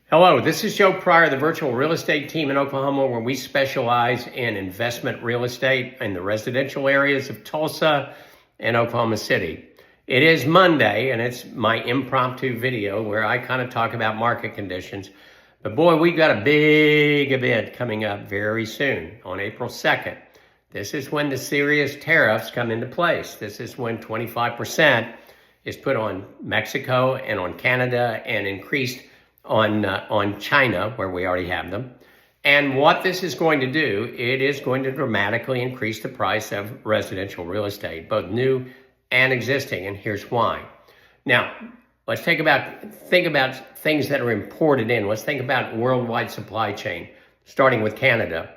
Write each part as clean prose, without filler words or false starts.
Hello, this is Joe Pryor, the virtual real estate team in Oklahoma, where we specialize in investment real estate in the residential areas of Tulsa and Oklahoma City. It is Monday, and it's my impromptu video where I kind of talk about market conditions. But boy, we've got a big event coming up very soon on April 2nd. This is when the serious tariffs come into place. This is when 25% is put on Mexico and on Canada and increased on China, where we already have them. And what this is going to do, it is going to dramatically increase the price of residential real estate, both new and existing, and here's why. Now, let's think about things that are imported in. Let's think about worldwide supply chain, starting with Canada.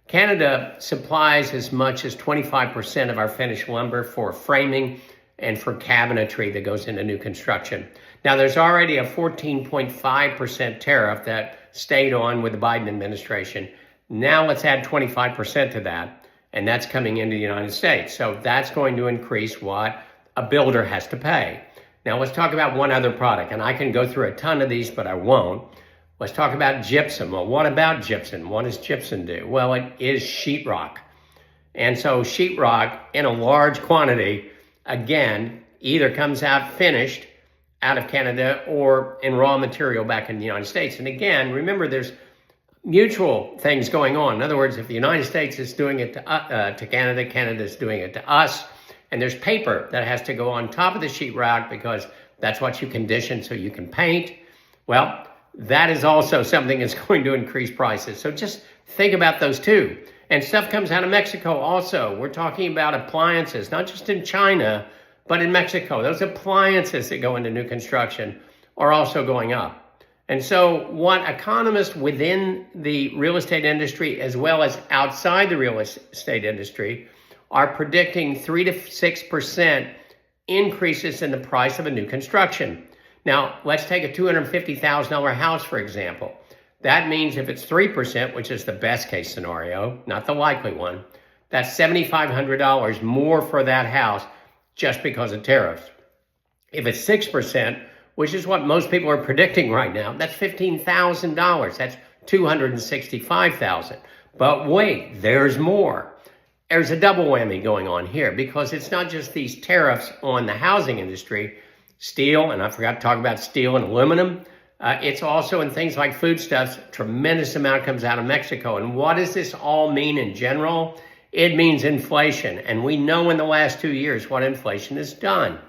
Canada supplies as much as 25% of our finished lumber for framing and for cabinetry that goes into new construction. Now, there's already a 14.5% tariff that stayed on with the Biden administration. Now let's add 25% to that, and that's coming into the United States. So that's going to increase what a builder has to pay. Now let's talk about one other product, and I can go through a ton of these, but I won't. Let's talk about gypsum. Well, what about gypsum? What does gypsum do? Well, it is sheetrock. And so sheetrock in a large quantity, again, either comes out finished out of Canada or in raw material back in the United States. And again, remember, there's mutual things going on. In other words, if the United States is doing it to Canada, Canada is doing it to us, and there's paper that has to go on top of the sheetrock because that's what you condition so you can paint. Well, that is also something that's going to increase prices. So just think about those two. And stuff comes out of Mexico also. We're talking about appliances, not just in China, but in Mexico. Those appliances that go into new construction are also going up. And so what economists within the real estate industry, as well as outside the real estate industry, are predicting 3 to 6% increases in the price of a new construction. Now, let's take a $250,000 house, for example. That means if it's 3%, which is the best case scenario, not the likely one, that's $7,500 more for that house just because of tariffs. If it's 6%, which is what most people are predicting right now, that's $15,000. That's $265,000. But wait, there's more. There's a double whammy going on here because it's not just these tariffs on the housing industry, steel, and I forgot to talk about steel and aluminum. It's also in things like foodstuffs. Tremendous amount comes out of Mexico. And what does this all mean in general? It means inflation. And we know in the last 2 years what inflation has done.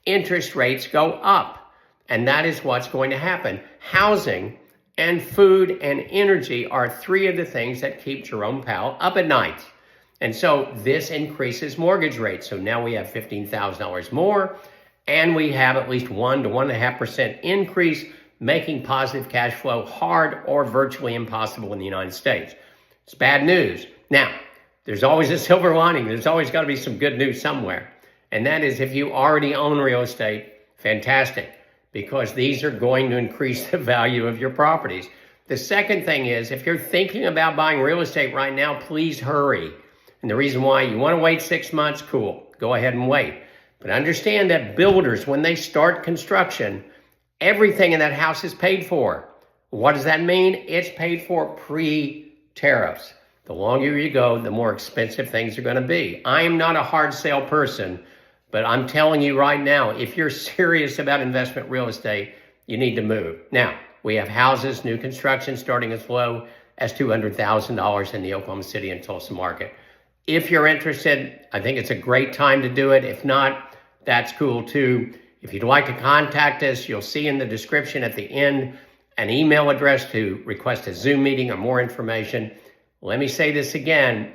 Interest rates go up. And that is what's going to happen. Housing and food and energy are three of the things that keep Jerome Powell up at night. And so this increases mortgage rates. So now we have $15,000 more, and we have at least 1 to 1.5% increase, making positive cash flow hard or virtually impossible in the United States. It's bad news. Now, there's always a silver lining. There's always got to be some good news somewhere. And that is if you already own real estate, fantastic, because these are going to increase the value of your properties. The second thing is, if you're thinking about buying real estate right now, please hurry. And the reason why you want to wait 6 months, cool, go ahead and wait. But understand that builders, when they start construction, everything in that house is paid for. What does that mean? It's paid for pre-tariffs. The longer you go, the more expensive things are going to be. I am not a hard sale person, but I'm telling you right now, if you're serious about investment real estate, you need to move. Now, we have houses, new construction starting as low as $200,000 in the Oklahoma City and Tulsa market. If you're interested, I think it's a great time to do it. If not, that's cool too. If you'd like to contact us, you'll see in the description at the end an email address to request a Zoom meeting or more information. Let me say this again.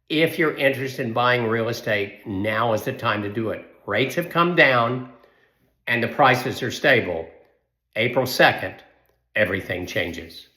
If you're interested in buying real estate, now is the time to do it. Rates have come down and the prices are stable. April 2nd, everything changes.